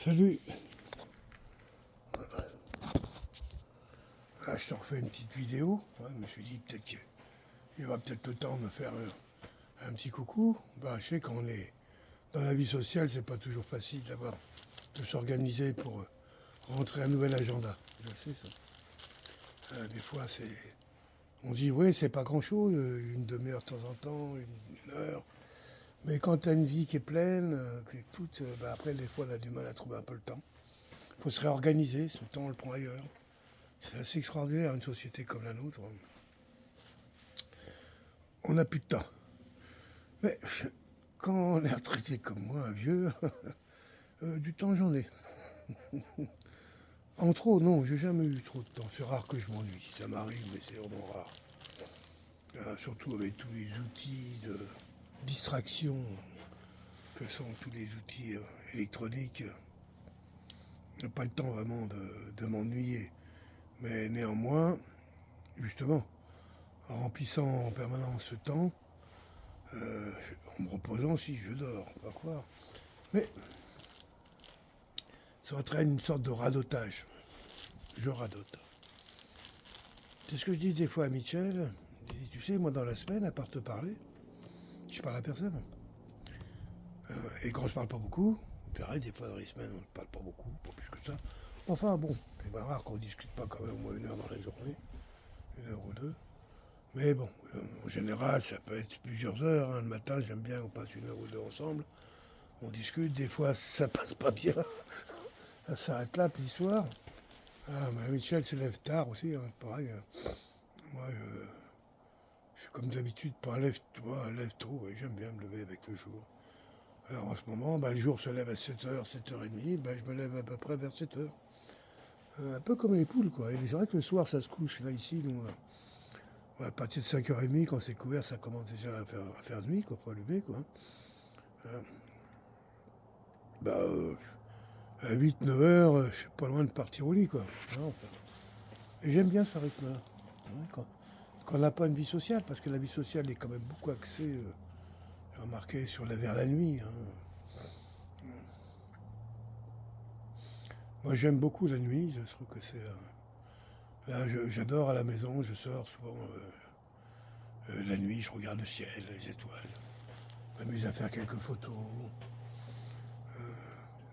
Salut. Là, je te refais une petite vidéo. Ouais, je me suis dit peut-être qu'il va peut-être le temps de me faire un petit coucou. Bah, je sais qu'on est dans la vie sociale, c'est pas toujours facile de s'organiser pour rentrer un nouvel agenda. Je sais ça. Des fois, on dit oui, c'est pas grand-chose, une demi-heure de temps en temps, une heure. Mais quand tu as une vie qui est pleine, qui est toute, bah, après, des fois, on a du mal à trouver un peu le temps. Il faut se réorganiser, ce temps, on le prend ailleurs. C'est assez extraordinaire, une société comme la nôtre. On n'a plus de temps. Mais quand on est retraité comme moi, un vieux, du temps j'en ai. En trop, non, j'ai jamais eu trop de temps. C'est rare que je m'ennuie. Ça m'arrive, mais c'est vraiment rare. Surtout avec tous les outils de distraction que sont tous les outils électroniques. Je n'ai pas le temps vraiment de m'ennuyer. Mais néanmoins, justement, en remplissant en permanence ce temps, en me reposant si je dors, pas croire. Mais ça entraîne une sorte de radotage. Je radote. C'est ce que je dis des fois à Michel. Je dis, tu sais, moi dans la semaine, à part te parler, je parle à personne. Et quand on se parle pas beaucoup, c'est vrai, des fois dans les semaines, on ne parle pas beaucoup, pas plus que ça. Enfin bon, c'est pas rare qu'on ne discute pas quand même au moins une heure dans la journée, une heure ou deux. Mais bon, en général, ça peut être plusieurs heures. Le matin, j'aime bien qu'on passe une heure ou deux ensemble. On discute, des fois ça passe pas bien. Ça s'arrête là, puis l'histoire. Ah, mais Michel se lève tard aussi, hein, pareil. Moi, je suis comme d'habitude, pas lève tôt, ouais, j'aime bien me lever avec le jour. Alors en ce moment, bah, le jour se lève à 7h, 7h30, bah, je me lève à peu près vers 7h. Un peu comme les poules, quoi. Et c'est vrai que le soir, ça se couche. Là, ici, nous, à partir de 5h30, quand c'est couvert, ça commence déjà à faire nuit, quoi, faut allumer, quoi. Euh, bah, à 8, 9h, je suis pas loin de partir au lit, quoi. Non, enfin. Et j'aime bien ce rythme-là. Ouais, quand on n'a pas une vie sociale, parce que la vie sociale est quand même beaucoup axée, j'ai remarqué, vers la nuit. Hein. Moi, j'aime beaucoup la nuit. Je trouve que c'est. Là, j'adore à la maison. Je sors souvent la nuit. Je regarde le ciel, les étoiles. Je m'amuse à faire quelques photos.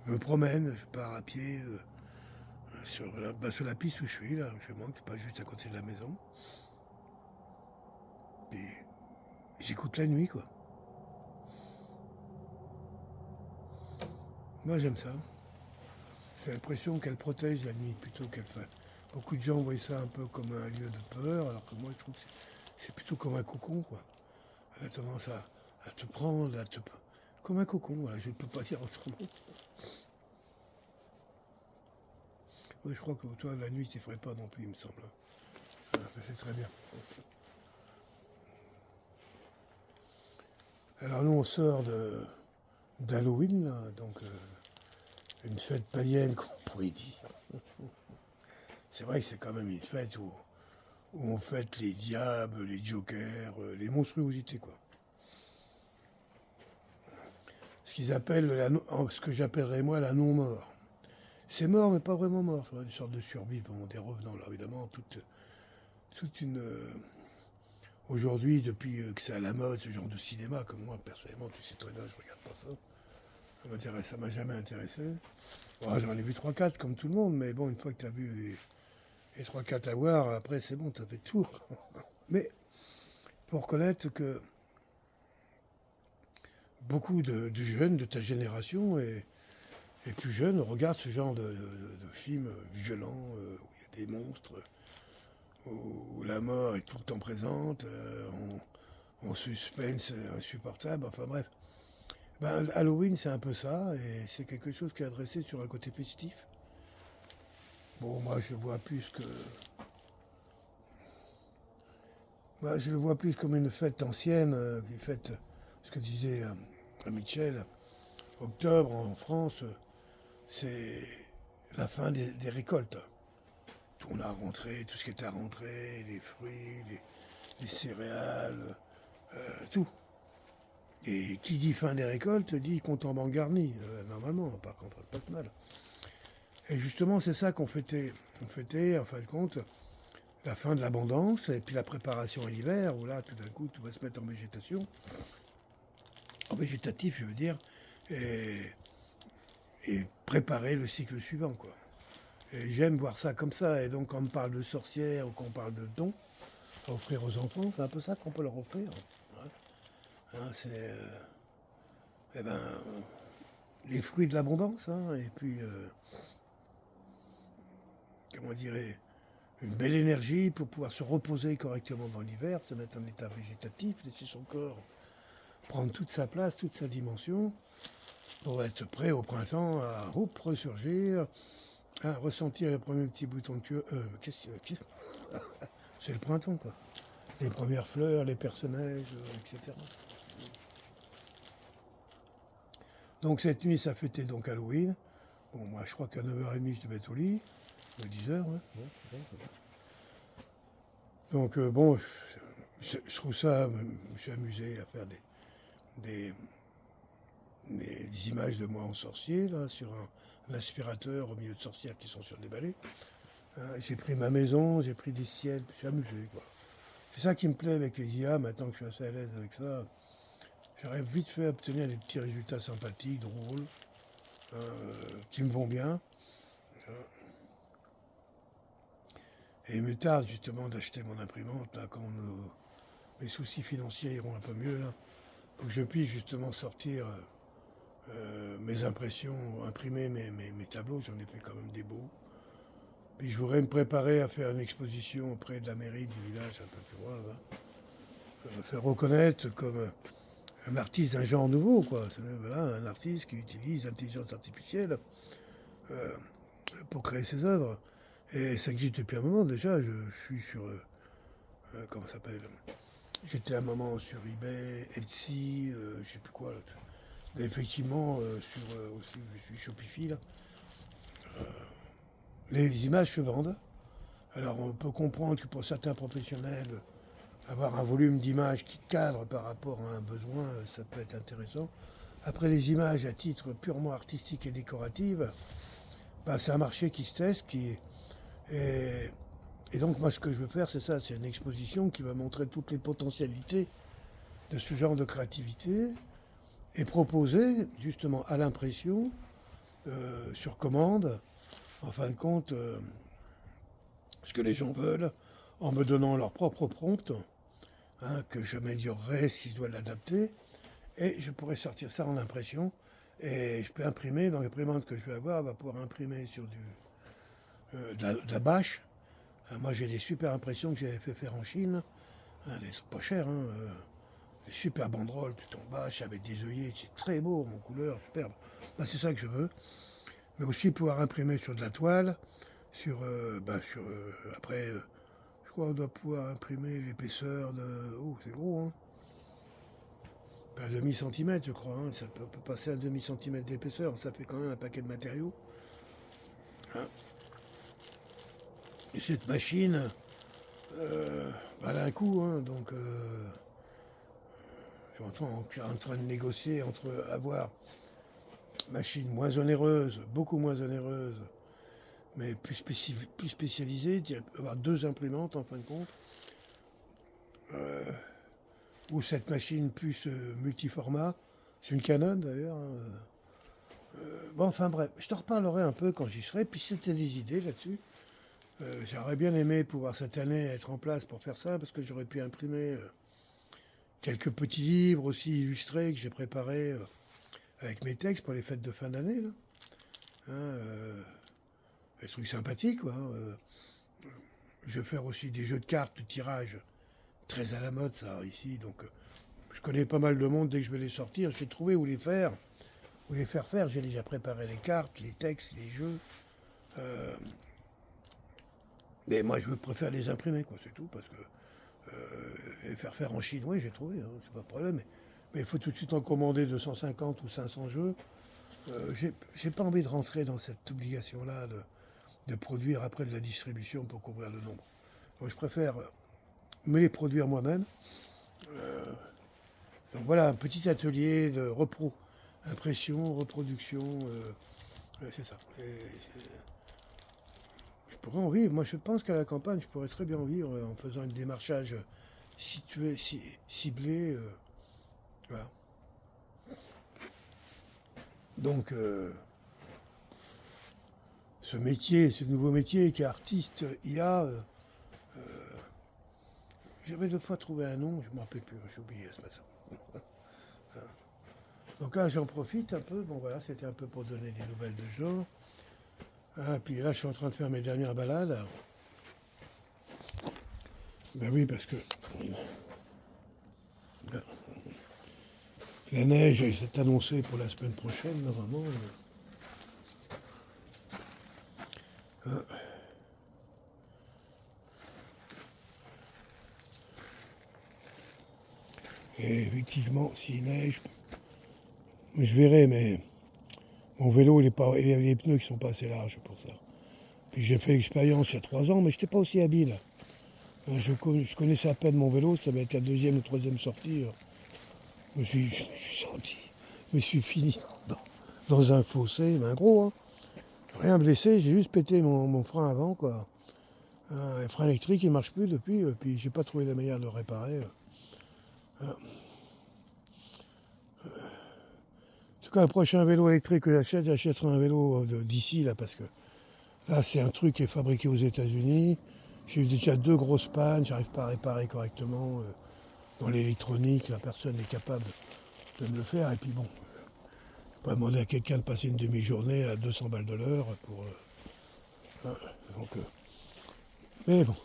Je me promène. Je pars à pied sur la piste où je suis là. Je manque pas juste à côté de la maison. Et j'écoute la nuit, quoi. Moi, j'aime ça. J'ai l'impression qu'elle protège la nuit plutôt qu'elle fait. Beaucoup de gens voient ça un peu comme un lieu de peur, alors que moi je trouve que c'est plutôt comme un cocon, quoi. Elle a tendance à te prendre, comme un cocon, voilà, je ne peux pas dire autrement. Oui, je crois que toi, la nuit, tu ne ferais pas non plus, il me semble. C'est très bien. Alors nous, on sort d'Halloween, là, donc une fête païenne, qu'on pourrait dire. C'est vrai que c'est quand même une fête où on fête les diables, les jokers, les monstruosités, quoi. Ce qu'ils appellent, ce que j'appellerais moi la non-mort. C'est mort, mais pas vraiment mort, une sorte de survivant, des revenants, là, évidemment, toute une... aujourd'hui, depuis que c'est à la mode, ce genre de cinéma, comme moi, personnellement, tu sais très bien, je regarde pas ça. Ça m'a jamais intéressé. Bon, j'en ai vu trois quatre comme tout le monde, mais bon, une fois que tu as vu les 3-4 à voir, après, c'est bon, tu as fait le tour. Mais faut reconnaître que beaucoup de jeunes de ta génération et plus jeunes regardent ce genre de films violents, où il y a des monstres, où la mort est tout le temps présente, en suspense insupportable, enfin bref. Ben, Halloween, c'est un peu ça, et c'est quelque chose qui est adressé sur un côté festif. Bon, moi, je vois plus que... Moi, je le vois plus comme une fête ancienne, qui est faite, ce que disait Michel, octobre en France, c'est la fin des récoltes. On a rentré tout ce qui était à rentrer, les fruits, les céréales, tout. Et qui dit fin des récoltes dit compte en banque garni, généralement, par contre, ça se passe mal. Et justement, c'est ça qu'on fêtait. On fêtait, en fin de compte, la fin de l'abondance et puis la préparation à l'hiver, où là, tout d'un coup, tout va se mettre en végétation. En végétatif, je veux dire, et, et préparer le cycle suivant, quoi. Et j'aime voir ça comme ça. Et donc, quand on parle de sorcières ou qu'on parle de dons à offrir aux enfants, c'est un peu ça qu'on peut leur offrir. Ouais. Hein, c'est eh ben, les fruits de l'abondance, hein, et puis, comment dirais, une belle énergie pour pouvoir se reposer correctement dans l'hiver, se mettre en état végétatif, laisser son corps prendre toute sa place, toute sa dimension, pour être prêt au printemps à ressurgir, à ressentir les premiers petits boutons de queue. C'est le printemps, quoi. Les premières fleurs, les personnages, etc. Donc cette nuit, ça fêtait donc Halloween. Bon, moi, je crois qu'à 9h30, je devais être au lit. À 10h, ouais. Donc, bon, je trouve ça, je me suis amusé à faire des, des images de moi en sorcier, là, sur un aspirateur au milieu de sorcières qui sont sur des balais. J'ai pris ma maison, j'ai pris des ciels, je me suis amusé, quoi. C'est ça qui me plaît avec les IA, maintenant que je suis assez à l'aise avec ça. J'arrive vite fait à obtenir des petits résultats sympathiques, drôles, qui me vont bien. Et il me tarde justement d'acheter mon imprimante, là, quand mes soucis financiers iront un peu mieux, là, pour que je puisse justement sortir mes impressions, imprimer mes tableaux, j'en ai fait quand même des beaux. Puis je voudrais me préparer à faire une exposition auprès de la mairie du village, un peu plus loin, là. Me faire reconnaître comme un artiste d'un genre nouveau, quoi. Voilà, un artiste qui utilise l'intelligence artificielle pour créer ses œuvres. Et ça existe depuis un moment déjà. Je suis sur. Comment ça s'appelle? J'étais un moment sur eBay, Etsy, je sais plus quoi. Là. Et effectivement, sur aussi, je suis Shopify, là. Les images se vendent. Alors on peut comprendre que pour certains professionnels, avoir un volume d'images qui cadre par rapport à un besoin, ça peut être intéressant. Après les images à titre purement artistique et décoratif, bah, c'est un marché qui se teste, et donc moi ce que je veux faire c'est ça, c'est une exposition qui va montrer toutes les potentialités de ce genre de créativité et proposer justement à l'impression, sur commande, en fin de compte, ce que les gens veulent, en me donnant leur propre prompt, hein, que j'améliorerai si je dois l'adapter, et je pourrais sortir ça en impression, et je peux imprimer, dans l'imprimante que je vais avoir, elle va pouvoir imprimer sur de la bâche. Moi j'ai des super impressions que j'avais fait faire en Chine, hein, elles sont pas chères, hein, des super banderoles tout en bâche avec des œillets, c'est très beau en couleur, superbe. Bah, c'est ça que je veux, mais aussi pouvoir imprimer sur de la toile, après, je crois qu'on doit pouvoir imprimer l'épaisseur de... Oh, c'est gros, hein. Un demi-centimètre, je crois. Hein. Ça peut passer à demi-centimètre d'épaisseur. Ça fait quand même un paquet de matériaux. Hein. Et cette machine, elle a un coût. Hein. Donc, je suis en train de négocier entre avoir une machine moins onéreuse, beaucoup moins onéreuse, mais plus spécialisée, avoir deux imprimantes en fin de compte. Ou cette machine plus multiformat. C'est une Canon d'ailleurs. Hein. Bon, enfin bref, je te reparlerai un peu quand j'y serai. Puis si c'était des idées là-dessus. J'aurais bien aimé pouvoir cette année être en place pour faire ça, parce que j'aurais pu imprimer quelques petits livres aussi illustrés que j'ai préparés avec mes textes pour les fêtes de fin d'année. Là. Hein, des trucs sympathiques, quoi. Je vais faire aussi des jeux de cartes, de tirage, très à la mode ça ici. Donc je connais pas mal de monde dès que je vais les sortir. J'ai trouvé où les faire. Où les faire faire, j'ai déjà préparé les cartes, les textes, les jeux. Mais moi, je préfère les imprimer, quoi, c'est tout, parce que les faire faire en Chine, oui, j'ai trouvé, hein, c'est pas de problème. Mais il faut tout de suite en commander 250 ou 500 jeux. J'ai pas envie de rentrer dans cette obligation-là de produire après de la distribution pour couvrir le nombre. Donc, je préfère me les produire moi-même. Donc voilà, un petit atelier de repro Impression, reproduction, ouais, c'est ça. Je pourrais en vivre. Moi, je pense qu'à la campagne, je pourrais très bien en vivre en faisant un démarchage ciblé. Voilà. Donc, ce métier, ce nouveau métier qui est artiste IA, j'avais deux fois trouvé un nom, je ne me rappelle plus, j'ai oublié ce matin. Donc là, j'en profite un peu. Bon, voilà, c'était un peu pour donner des nouvelles de gens. Ah, puis là, je suis en train de faire mes dernières balades. Ben oui, parce que la neige est annoncée pour la semaine prochaine, normalement. Et effectivement, s'il neige, je verrai, mais mon vélo, il est pas, les pneus qui sont pas assez larges pour ça. Puis j'ai fait l'expérience il y a 3 ans, mais je n'étais pas aussi habile. Je connaissais à peine mon vélo, ça va être la deuxième ou troisième sortie. Je me suis senti, je me suis fini dans un fossé, mais un gros, hein. Rien blessé, j'ai juste pété mon frein avant, quoi. Le frein électrique, il marche plus depuis, puis j'ai pas trouvé la manière de le réparer. En tout cas, le prochain vélo électrique que j'achèterai un vélo d'ici, là, parce que là, c'est un truc qui est fabriqué aux États-Unis. J'ai eu déjà 2 grosses pannes, j'arrive pas à réparer correctement. Dans l'électronique, la personne est capable de me le faire. Et puis bon, je peux pas demander à quelqu'un de passer une demi-journée à 200 balles de l'heure pour. Donc, mais bon,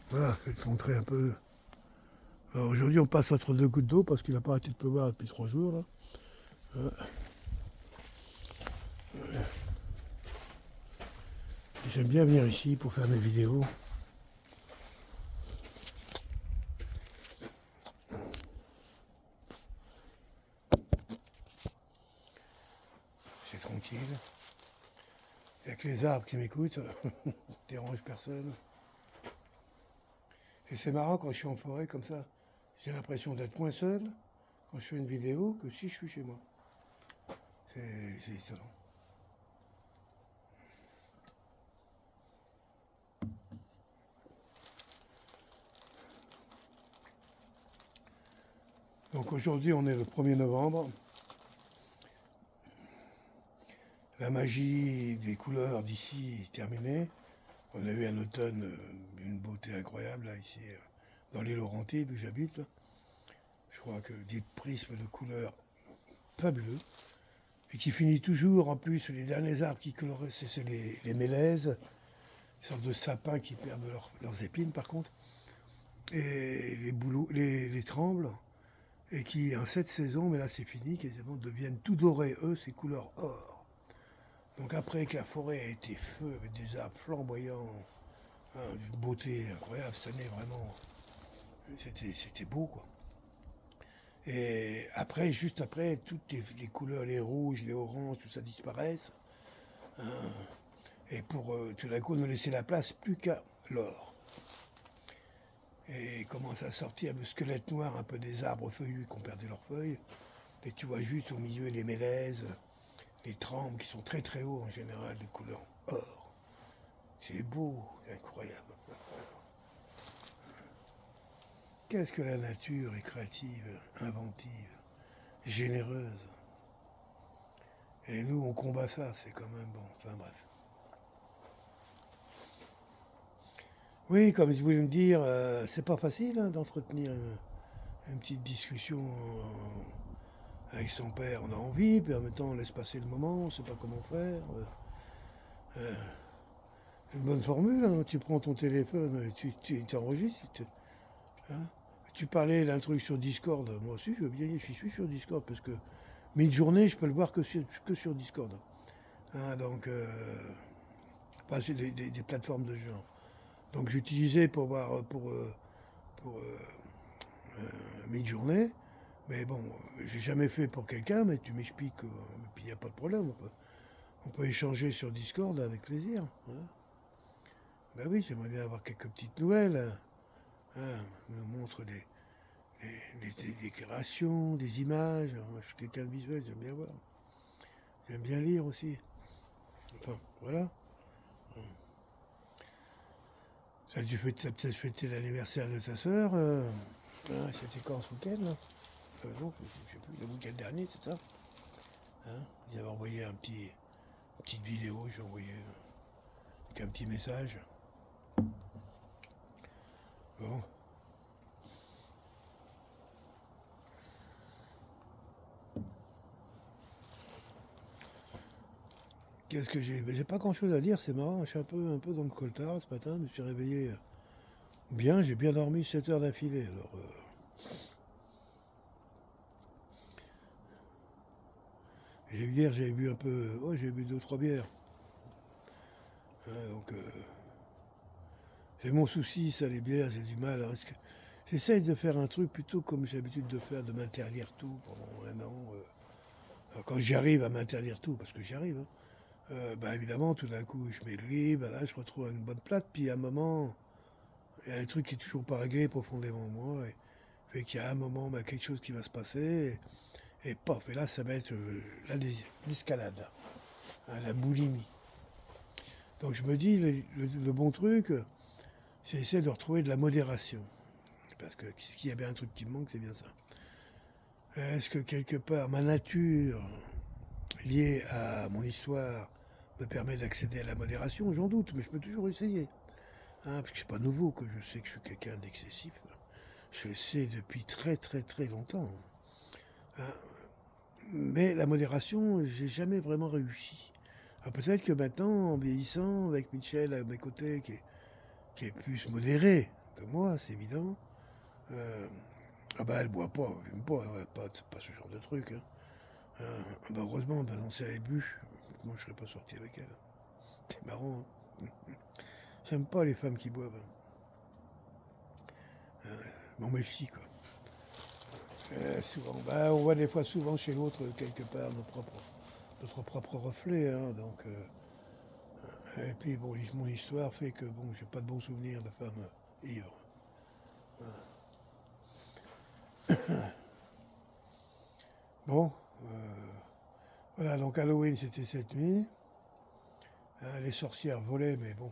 voilà, je vais te montrer un peu. Alors, aujourd'hui, on passe entre 2 gouttes d'eau parce qu'il n'a pas arrêté de pleuvoir depuis 3 jours. Là. J'aime bien venir ici pour faire mes vidéos. C'est tranquille. Il n'y a que les arbres qui m'écoutent. Ça dérange personne. Et c'est marrant quand je suis en forêt comme ça. J'ai l'impression d'être moins seul quand je fais une vidéo que si je suis chez moi. C'est étonnant. Donc aujourd'hui, on est le 1er novembre. La magie des couleurs d'ici est terminée. On a eu un automne d'une beauté incroyable là, ici, dans les Laurentides où j'habite. Là. Je crois que des prismes de couleurs fabuleux. Et qui finit toujours, en plus, les derniers arbres qui coloraient, c'est les mélèzes, une sorte de sapins qui perdent leurs épines par contre, et les bouleaux, les trembles, et qui en cette saison, mais là c'est fini, quasiment deviennent tout dorés, eux, c'est couleur or. Donc après que la forêt a été feu, avec des arbres flamboyants, hein, d'une beauté incroyable, cette année vraiment, c'était beau quoi. Et après, juste après, toutes les couleurs, les rouges, les oranges, tout ça disparaissent. Hein, et pour tout d'un coup ne laisser la place plus qu'à l'or. Et commence à sortir le squelette noir un peu des arbres feuillus qui ont perdu leurs feuilles. Et tu vois juste au milieu les mélèzes, les trembles qui sont très très hauts en général, de couleur or. C'est beau, c'est incroyable. Qu'est-ce que la nature est créative, inventive, généreuse. Et nous, on combat ça, c'est quand même bon. Enfin bref. Oui, comme je voulais me dire, c'est pas facile hein, d'entretenir une petite discussion avec son père. On a envie, puis en même temps on laisse passer le moment, on sait pas comment faire. Euh, une bonne formule, hein, tu prends ton téléphone, et tu t'enregistres. Hein. Tu parlais d'un truc sur Discord, moi aussi je veux bien, j'y suis sur Discord, parce que mid-journée je peux le voir que sur Discord. Hein, donc, pas sur des plateformes de genre. Donc j'utilisais pour voir pour mid-journée. Mais bon, j'ai jamais fait pour quelqu'un, mais tu m'expliques, et puis il n'y a pas de problème. On peut échanger sur Discord avec plaisir. Hein. Ben oui, j'aimerais bien avoir quelques petites nouvelles. Hein. Me montre des décorations, des images. Moi, je suis quelqu'un de visuel, j'aime bien voir. J'aime bien lire aussi. Enfin, voilà. Ça, tu as peut-être fêté l'anniversaire de ta sœur. C'était quand ce week-end là non, je sais plus, le week-end dernier, c'est ça. Ils avaient envoyé une petite vidéo, j'ai envoyé avec un petit message. Bon. Qu'est-ce que j'ai? Ben, j'ai pas grand-chose à dire, c'est marrant. Je suis un peu dans le coltard ce matin. Je me suis réveillé bien, j'ai bien dormi 7 heures d'affilée. Alors, hier, j'avais bu un peu. Oh, j'ai bu 2 ou 3 bières. Donc, c'est mon souci, ça, les bières, j'ai du mal. Alors, j'essaye de faire un truc plutôt comme j'ai l'habitude de faire, de m'interdire tout pendant un an. Alors, quand j'y arrive à m'interdire tout, parce que j'y arrive, ben évidemment, tout d'un coup, je maigris, ben là, je retrouve une bonne plate, puis à un moment, il y a un truc qui est toujours pas réglé profondément en moi, et fait qu'il y a un moment, ben, quelque chose qui va se passer, et paf, et là, ça va être l'escalade, la boulimie. Donc je me dis, le bon truc, c'est essayer de retrouver de la modération. Parce que s'il y a bien un truc qui me manque, c'est bien ça. Est-ce que quelque part, ma nature, liée à mon histoire, me permet d'accéder à la modération? J'en doute, mais je peux toujours essayer. Parce que c'est pas nouveau que je sais que je suis quelqu'un d'excessif. Je le sais depuis très très très longtemps. Hein. Mais la modération, j'ai jamais vraiment réussi. Alors peut-être que maintenant, en vieillissant, avec Michel à mes côtés, qui est plus modéré que moi, c'est évident. Ah bah elle boit pas, elle fume pas, elle c'est pas ce genre de truc. Bah heureusement, bah non, si elle avait bu, moi je serais pas sorti avec elle. C'est marrant. J'aime pas les femmes qui boivent. M'en méfie quoi. Souvent, bah, on voit des fois souvent chez l'autre quelque part notre propre reflet. Donc, et puis bon, mon histoire fait que bon, j'ai pas de bons souvenirs de femmes ivres. Bon, voilà, donc Halloween c'était cette nuit. Les sorcières volaient, mais bon,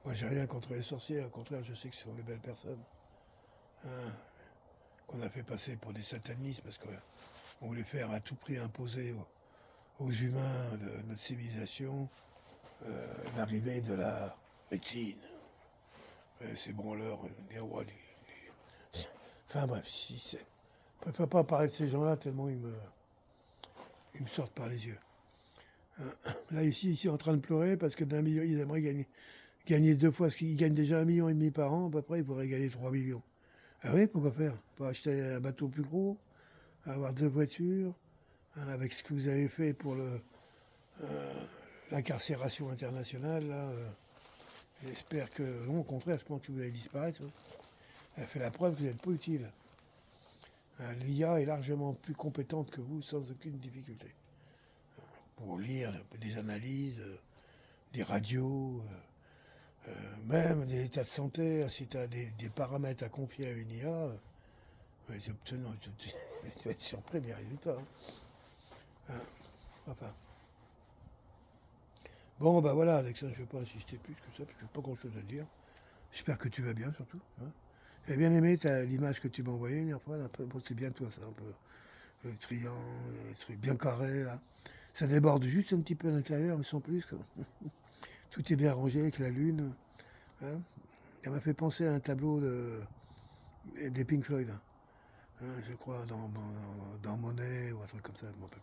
moi j'ai rien contre les sorcières, au contraire je sais que ce sont des belles personnes. Qu'on a fait passer pour des satanistes parce qu'on voulait faire à tout prix imposer aux humains de notre civilisation l'arrivée de la médecine. Ces branleurs, les rois, enfin bref, je préfère pas parler de ces gens-là tellement ils me sortent par les yeux. Là ici en train de pleurer parce que d'un million, ils aimeraient gagner 2 fois ce qu'ils gagnent déjà 1,5 million par an, à peu près ils pourraient gagner 3 millions. Ah oui, pourquoi faire? Pour acheter un bateau plus gros, avoir 2 voitures, avec ce que vous avez fait pour l'incarcération internationale, là, j'espère que, non, au contraire, je pense que vous allez disparaître. Elle fait la preuve que vous n'êtes pas utile. L'IA est largement plus compétente que vous sans aucune difficulté. Pour lire des analyses, des radios, même des états de santé, si tu as des paramètres à confier à une IA, tu vas être surpris des résultats. Enfin. Bon, bah voilà, Alexandre, je ne vais pas insister plus que ça, parce que je n'ai pas grand-chose à dire. J'espère que tu vas bien, surtout. J'ai bien aimé l'image que tu m'as envoyée la dernière fois. Là, bon, c'est bien toi, ça, un peu. Le triangle, le truc bien carré, là. Ça déborde juste un petit peu à l'intérieur, mais sans plus. Quoi. Tout est bien rangé avec la lune. Ça m'a fait penser à un tableau des Pink Floyd. Je crois, dans Monet ou un truc comme ça, je m'en rappelle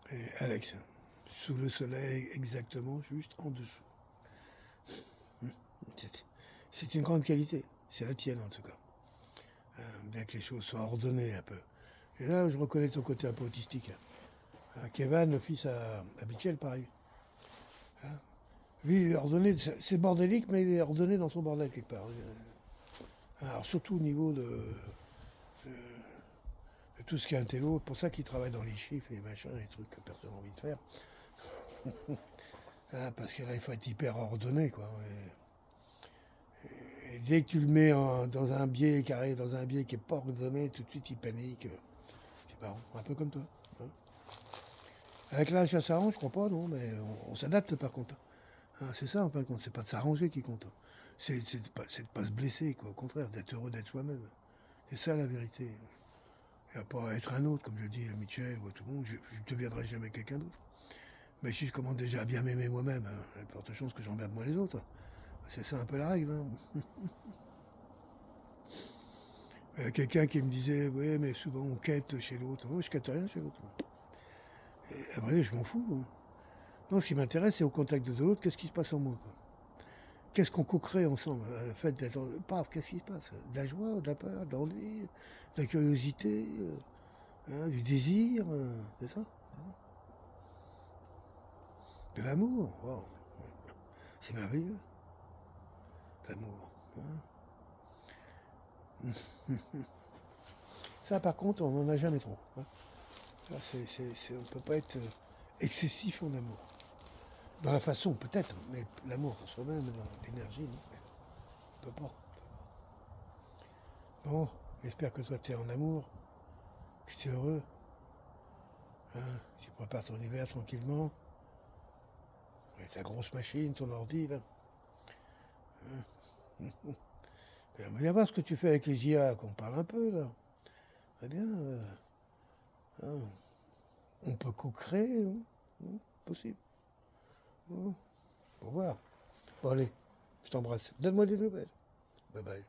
plus. Et Alex, sous le soleil, exactement, juste en dessous. C'est une grande qualité. C'est la tienne, en tout cas. Bien que les choses soient ordonnées un peu. Et là, je reconnais ton côté un peu autistique. Kevin, le fils à Mitchell, pareil. Lui, ordonné, c'est bordélique, mais il est ordonné dans son bordel quelque part. Alors, surtout au niveau de tout ce qui est intello, c'est pour ça qu'il travaille dans les chiffres, les machins, les trucs que personne n'a envie de faire. Parce que là, il faut être hyper ordonné, quoi. Et dès que tu le mets dans un biais carré, dans un biais qui n'est pas ordonné, tout de suite il panique. C'est marrant, un peu comme toi. Hein. Avec l'âge, ça s'arrange, je crois pas, non, mais on s'adapte par contre. Hein, c'est ça en fin de compte, c'est pas de s'arranger qui compte. C'est de pas se blesser, quoi. Au contraire, d'être heureux d'être soi-même. C'est ça la vérité. Et à pas être un autre, comme je dis à Michel ou à tout le monde, je ne deviendrai jamais quelqu'un d'autre. Mais si je commence déjà à bien m'aimer moi-même, hein, il y a de fortes chances que j'emmerde moins les autres. C'est ça un peu la règle. Hein. Il y a quelqu'un qui me disait, oui, mais souvent on quête chez l'autre. Moi, je quête rien chez l'autre. Et après, je m'en fous. Hein. Non, ce qui m'intéresse, c'est au contact de l'autre, qu'est-ce qui se passe en moi. Quoi. Qu'est-ce qu'on co-crée ensemble? Le fait d'être. Paf, qu'est-ce qui se passe? De la joie, de la peur, de l'ennui, de la curiosité, hein, du désir, c'est ça? De l'amour, wow. C'est merveilleux, l'amour. Hein. Ça, par contre, on n'en a jamais trop. Hein. Ça, on ne peut pas être excessif en amour. Dans la façon, peut-être, mais l'amour pour soi-même, dans l'énergie, non. On ne peut pas. Bon, j'espère que toi, tu es en amour, que tu es heureux. Hein, tu prépares ton hiver tranquillement. Avec ta grosse machine, ton ordi, là. Hein. Viens voir ce que tu fais avec les IA, qu'on parle un peu, là. Très bien. Hein, on peut co-créer, hein, possible. Hein, pour voir. Bon, allez, je t'embrasse. Donne-moi des nouvelles. Bye bye.